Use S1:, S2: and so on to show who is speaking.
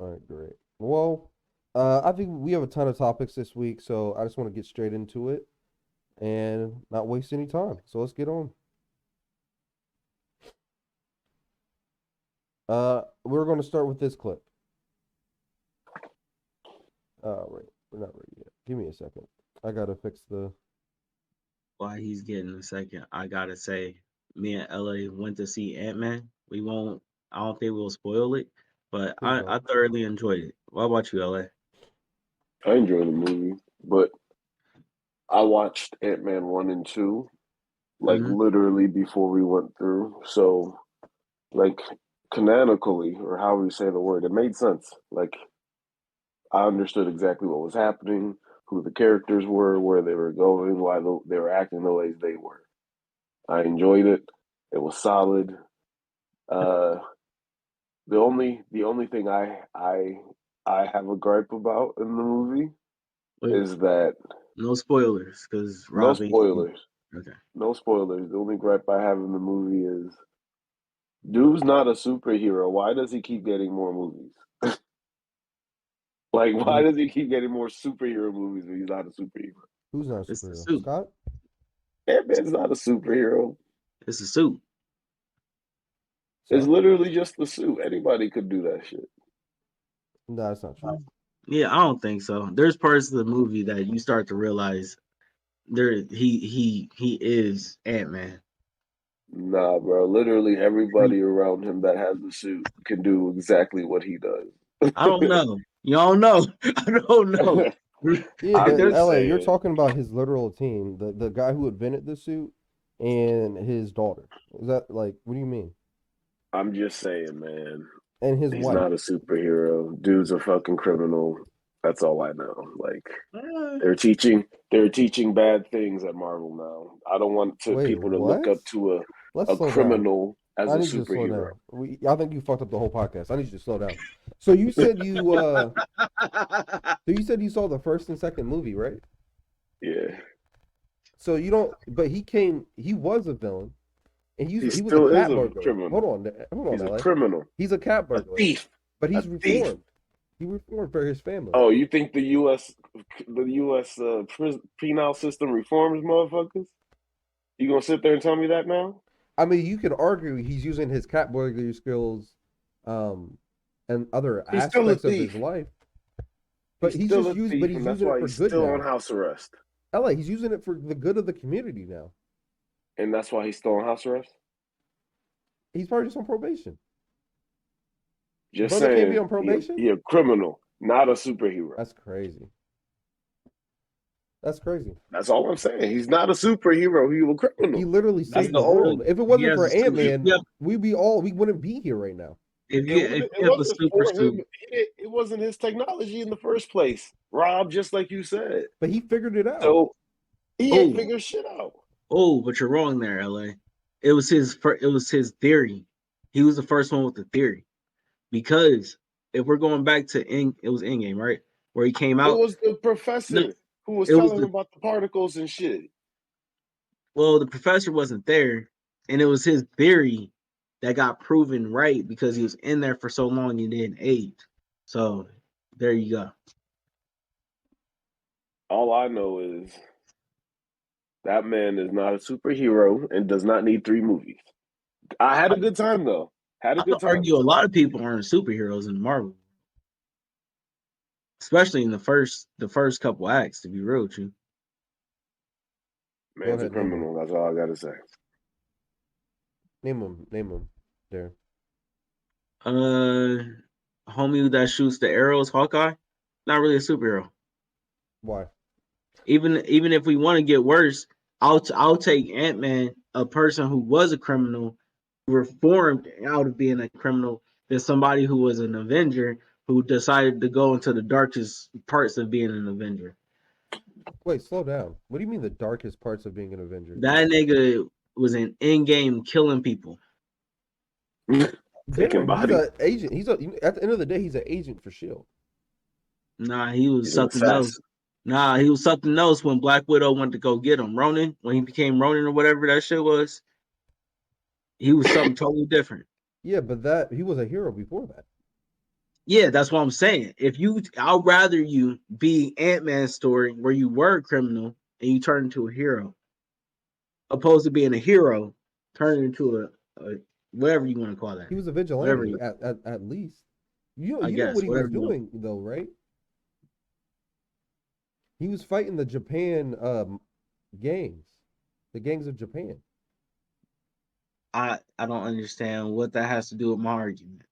S1: All right, great. Well, I think we have a ton of topics this week, so I just want to get straight into it and not waste any time. So let's get on. We're going to start with this clip. Wait, we're not ready yet. Give me a second. I gotta fix the.
S2: While he's getting a second, I gotta say, me and LA went to see Antman. We won't. I don't think we'll spoil it, but
S1: Please
S2: I
S1: don't.
S2: thoroughly enjoyed it. What about you, LA?
S3: I enjoyed the movie, but I watched Ant-Man 1 and 2 like
S2: Mm-hmm.
S3: literally before we went through. So like canonically, or how we say the word, it made sense. Like I understood exactly what was happening, who the characters were, where they were going, why they were acting the ways they were. I enjoyed it. It was solid. Uh, the only thing I have a gripe about in the movie
S2: Wait,
S3: is that
S2: no spoilers, because
S3: no
S2: Rob ain't seen
S3: spoilers.
S2: it. Okay.
S3: No spoilers. The only gripe I have in the movie is dude's not a superhero. Why does he keep getting more movies? Like, why
S2: Mm,
S3: does he keep getting more superhero movies when he's not a superhero?
S1: Who's not a
S2: It's the
S1: superhero?
S2: suit.
S1: Scott?
S3: Ant-Man's not a superhero.
S2: It's the suit.
S3: It's
S1: So,
S3: literally just the suit. Anybody could do that shit.
S1: no, that's not true.
S2: Yeah, I don't think so. There's parts of the movie that you start to realize he is Ant Man.
S3: Nah, bro. Literally everybody around him that has the suit can do exactly what he
S2: I don't
S3: does.
S2: know. You don't know. I don't know.
S1: Yeah,
S3: I'm
S1: but
S3: just
S2: There's
S1: LA, you're
S3: saying.
S1: talking about his literal team, the guy who invented the suit and his daughter. Is that like what do you mean?
S3: I'm just saying, man.
S1: And his
S3: He's
S1: wife.
S3: not a superhero. Dude's a fucking criminal. That's all I know. Like
S2: uh,
S3: they're teaching bad things at Marvel now. I don't want
S1: Wait,
S3: people to look
S1: what?
S3: up to
S1: Let's
S3: a
S1: slow down.
S3: criminal as
S1: I
S3: a
S1: need you to slow
S3: superhero.
S1: down. I think you fucked up the whole podcast. I need you to slow down. So you said you saw the first and second movie, right?
S3: Yeah.
S1: So you don't but he was a villain and
S3: He
S1: he was a
S3: still is
S1: cat
S3: a
S1: burglar.
S3: criminal.
S1: Hold on,
S3: He's a
S1: LA.
S3: criminal.
S1: He's a cat
S3: A
S1: burglar.
S3: thief.
S1: But
S3: A
S1: he's
S3: thief.
S1: reformed. He reformed for his family.
S3: Oh, you think the US penal system reforms motherfuckers? You gonna sit there and tell me that now?
S1: I mean, you could argue he's using his cat burglary skills, um, and other
S3: He's still a
S1: aspects of his
S3: thief.
S1: life, but
S3: He's still a thief,
S1: he's
S3: and that's
S1: using it
S3: why
S1: for
S3: he's
S1: good
S3: still on
S1: now.
S3: house arrest.
S1: LA, he's using it for the good of the community now.
S3: And that's why he's still on house arrest.
S1: He's probably just on probation.
S3: Just
S1: Brother can't be
S3: saying,
S1: on
S3: he
S1: probation.
S3: he a criminal, not a superhero.
S1: That's crazy. That's crazy.
S3: That's all I'm saying. He's not a superhero. He's a
S1: He
S3: criminal.
S1: literally
S3: That's
S1: saved
S3: the
S1: the
S3: only.
S1: world. If it
S2: he
S1: wasn't
S2: has
S1: for
S2: a
S1: Ant
S2: super.
S1: Man, we wouldn't be here right now.
S2: If
S3: It
S2: you have a
S3: wasn't
S2: super
S3: for him.
S2: suit,
S3: It wasn't his technology in the first place, Rob. Just like you said.
S1: But he figured it out.
S3: So he ain't
S2: oh
S3: figure shit out.
S2: but you're wrong there, LA. It was his theory. He was the first one with the theory because if we're going back to it was in game right where he came
S3: It
S2: out.
S3: was the
S2: No,
S3: professor who was
S2: it was
S3: telling him
S2: the
S3: about the particles and shit.
S2: well the professor wasn't there, and it was his theory that got proven right because he was in there for so long and didn't age. So there you go.
S3: All I know is that man is not a superhero and does not need 3 movies. I had
S2: I,
S3: a good time though. Had a
S2: I would
S3: good time.
S2: argue a lot of people aren't superheroes in Marvel, especially in the first couple acts. To be real with you,
S1: Go
S3: Man's a
S1: ahead, name him.
S3: criminal. That's all I gotta say.
S1: Name him. Name him. There.
S2: uh, homie that shoots the arrows, Hawkeye, not really a superhero.
S1: Why?
S2: Even if we want to get worse, I'll take Ant-Man, a person who was a criminal, reformed out of being a criminal, than somebody who was an Avenger who decided to go into the darkest parts of being an Avenger.
S1: Wait, slow down. What do you mean the darkest parts of being an Avenger?
S2: That nigga was in in-game killing people.
S3: Taking
S1: Darren, he's
S3: bodies.
S1: a agent. At the end of the day, he's an agent for Shield.
S2: Nah, he was
S3: He's an
S2: something else.
S3: assassin.
S2: Nah, he was something else when Black Widow went to go get him. Ronin, when he became Ronin or whatever that shit was, he was something totally different.
S1: Yeah, but that he was a hero before that.
S2: Yeah, that's what I'm saying. I'd rather you be Ant-Man's story where you were a criminal and you turn into a hero, opposed to being a hero turning into a whatever you want to call that.
S1: He was a
S2: Whatever
S1: vigilante
S2: you,
S1: at least.
S2: I
S1: You know what
S2: guess,
S1: he was
S2: whatever you want.
S1: doing though, right? He was fighting the Japan gangs, the gangs of Japan.
S2: I don't understand what that has to do with my argument.